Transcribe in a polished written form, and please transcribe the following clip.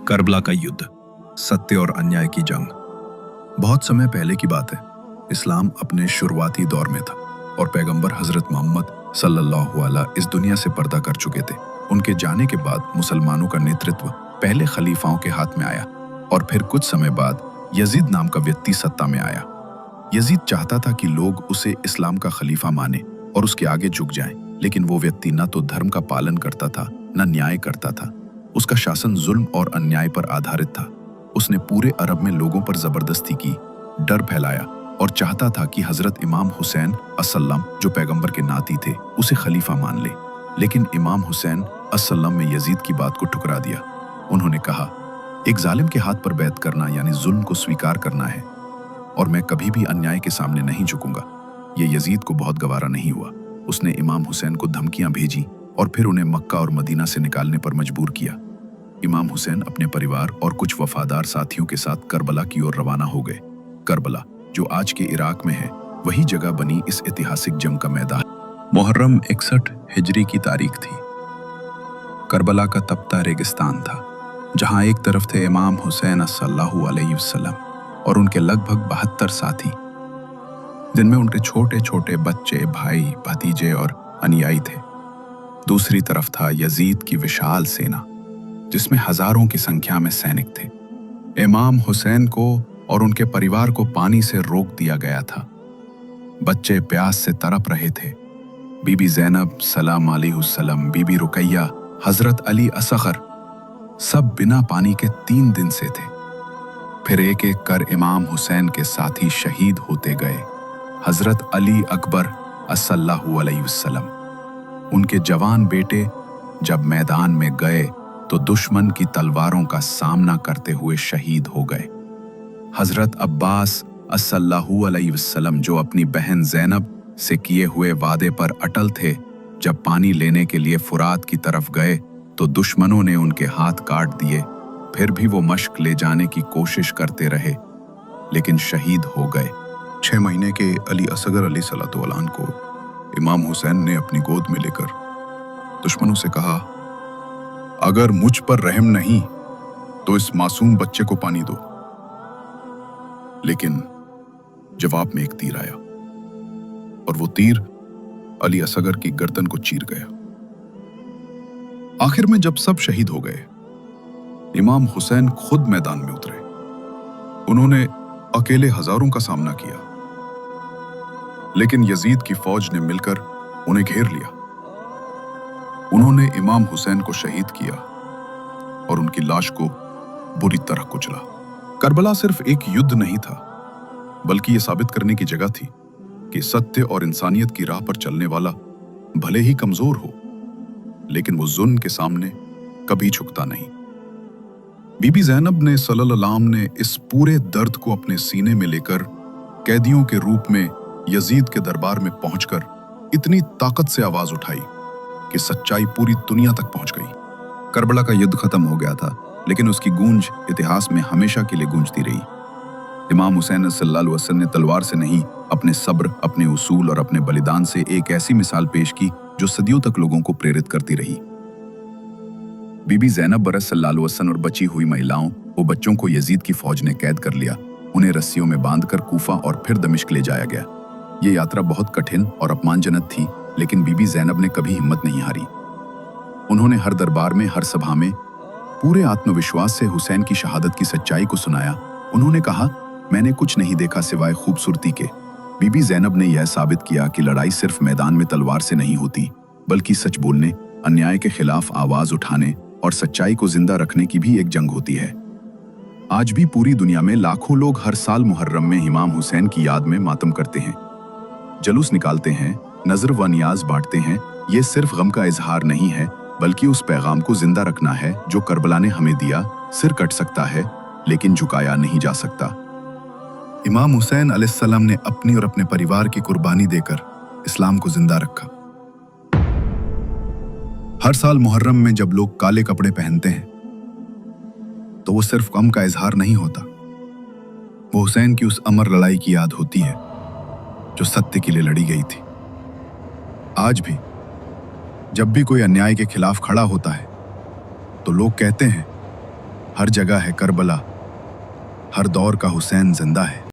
Karbala का युद्ध, सत्य और अन्याय की जंग। बहुत समय पहले की बात है। इस्लाम अपने शुरुआती दौर में था और पैगंबर हजरत मोहम्मद सल्लल्लाहु अलैहि इस दुनिया से पर्दा कर चुके थे। उनके जाने के बाद मुसलमानों का नेतृत्व पहले खलीफाओं के हाथ में आया और फिर कुछ समय बाद यजीद नाम का व्यक्ति सत्ता में आया। यजीद चाहता था कि लोग उसे इस्लाम का खलीफा माने और उसके आगे झुक जाएं, लेकिन वो व्यक्ति न तो धर्म का पालन करता था न न्याय करता था। उसका शासन जुल्म और अन्याय पर आधारित था। उसने पूरे अरब में लोगों पर जबरदस्ती की, डर फैलाया और चाहता था कि हजरत इमाम हुसैन अस्सलाम, जो पैगंबर के नाती थे, उसे खलीफा मान ले। लेकिन इमाम हुसैन अस्सलाम ने यजीद की बात को ठुकरा दिया। उन्होंने कहा, एक जालिम के हाथ पर बैत करना यानी जुल्म को स्वीकार करना है और मैं कभी भी अन्याय के सामने नहीं झुकूंगा। ये यजीद को बहुत गवारा नहीं हुआ। उसने इमाम हुसैन को धमकियां भेजी और फिर उन्हें मक्का और मदीना से निकालने पर मजबूर किया। इमाम हुसैन अपने परिवार और कुछ वफादार साथियों के साथ करबला की ओर रवाना हो गए। करबला, जो आज के इराक में है, वही जगह बनी इस ऐतिहासिक जंग का मैदान। मुहर्रम 61 हिजरी की तारीख थी। करबला का तपता रेगिस्तान था, जहां एक तरफ थे इमाम हुसैन सल्लल्लाहु अलैहि वसल्लम और उनके लगभग 72 साथी, जिनमें उनके छोटे छोटे बच्चे, भाई, भतीजे और अनुयायी थे। दूसरी तरफ था यजीद की विशाल सेना, जिसमें हजारों की संख्या में सैनिक थे। इमाम हुसैन को और उनके परिवार को पानी से रोक दिया गया था। बच्चे प्यास से तड़प रहे थे। बीबी ज़ैनब सलाम अलैहिस्सलाम, बीबी रुकैया, हजरत अली असगर, सब बिना पानी के 3 दिन से थे। फिर एक एक कर इमाम हुसैन के साथी शहीद होते गए। हजरत अली अकबर सल्लल्लाहु अलैहि वसल्लम, उनके जवान बेटे जब मैदान में गए तो दुश्मन की तलवारों का सामना करते हुए शहीद हो गए। हजरत अब्बास सल्लल्लाहु अलैहि वसल्लम, जो अपनी बहन ज़ैनब से किए हुए वादे पर अटल थे, जब पानी लेने के लिए फुरात की तरफ गए तो दुश्मनों ने उनके हाथ काट दिए। फिर भी वो मश्क ले जाने की कोशिश करते रहे, लेकिन शहीद हो गए। 6 महीने के अली असगर अलैहिस्सलाम को इमाम हुसैन ने अपनी गोद में लेकर दुश्मनों से कहा, अगर मुझ पर रहम नहीं तो इस मासूम बच्चे को पानी दो। लेकिन जवाब में एक तीर आया और वो तीर अली असगर की गर्दन को चीर गया। आखिर में जब सब शहीद हो गए, इमाम हुसैन खुद मैदान में उतरे। उन्होंने अकेले हजारों का सामना किया, लेकिन यजीद की फौज ने मिलकर उन्हें घेर लिया। उन्होंने इमाम हुसैन को शहीद किया और उनकी लाश को बुरी तरह कुचला। करबला सिर्फ एक युद्ध नहीं था, बल्कि यह साबित करने की जगह थी कि सत्य और इंसानियत की राह पर चलने वाला भले ही कमजोर हो, लेकिन वो जुल्म के सामने कभी झुकता नहीं। बीबी ज़ैनब ने सल्लल्लाहु ने इस पूरे दर्द को अपने सीने में लेकर कैदियों के रूप में यजीद के दरबार में पहुंचकर इतनी ताकत से आवाज उठाई कि सच्चाई पूरी दुनिया तक पहुंच गई। करबला का युद्ध खत्म हो गया था, लेकिन उसकी गूंज इतिहास में हमेशा के लिए गूंजती रही। इमाम हुसैन सल्लल्लाहु अलैहि वसल्लम ने तलवार से नहीं, अपने सब्र, अपने उसूल और अपने बलिदान से एक ऐसी मिसाल पेश की जो सदियों तक लोगों को प्रेरित करती रही। बीबी ज़ैनब बरस सल्लल्लाहु अलैहि वसल्लम और बची हुई महिलाओं व बच्चों को यजीद की फौज ने कैद कर लिया। उन्हें रस्सियों में बांधकर कूफा और फिर दमिश्क ले जाया गया। ये यात्रा बहुत कठिन और अपमानजनक थी, लेकिन बीबी ज़ैनब ने कभी हिम्मत नहीं हारी। उन्होंने हर दरबार में, हर सभा में पूरे आत्मविश्वास से हुसैन की शहादत की सच्चाई को सुनाया। उन्होंने कहा, मैंने कुछ नहीं देखा सिवाय खूबसूरती के। बीबी ज़ैनब ने यह साबित किया कि लड़ाई सिर्फ मैदान में तलवार से नहीं होती, बल्कि सच बोलने, अन्याय के खिलाफ आवाज उठाने और सच्चाई को जिंदा रखने की भी एक जंग होती है। आज भी पूरी दुनिया में लाखों लोग हर साल मुहर्रम में इमाम हुसैन की याद में मातम करते हैं, जुलूस निकालते हैं, नजर व नियाज बांटते हैं। ये सिर्फ गम का इजहार नहीं है, बल्कि उस पैगाम को जिंदा रखना है जो करबला ने हमें दिया। सिर कट सकता है, लेकिन झुकाया नहीं जा सकता। इमाम हुसैन अलैहिस्सलाम ने अपनी और अपने परिवार की कुर्बानी देकर इस्लाम को जिंदा रखा। हर साल मुहर्रम में जब लोग काले कपड़े पहनते हैं, तो वो सिर्फ गम का इजहार नहीं होता, वो हुसैन की उस अमर लड़ाई की याद होती है जो सत्य के लिए लड़ी गई थी। आज भी जब भी कोई अन्याय के खिलाफ खड़ा होता है, तो लोग कहते हैं, ہر جگہ ہے کربلا، ہر دور کا حسین زندہ ہے۔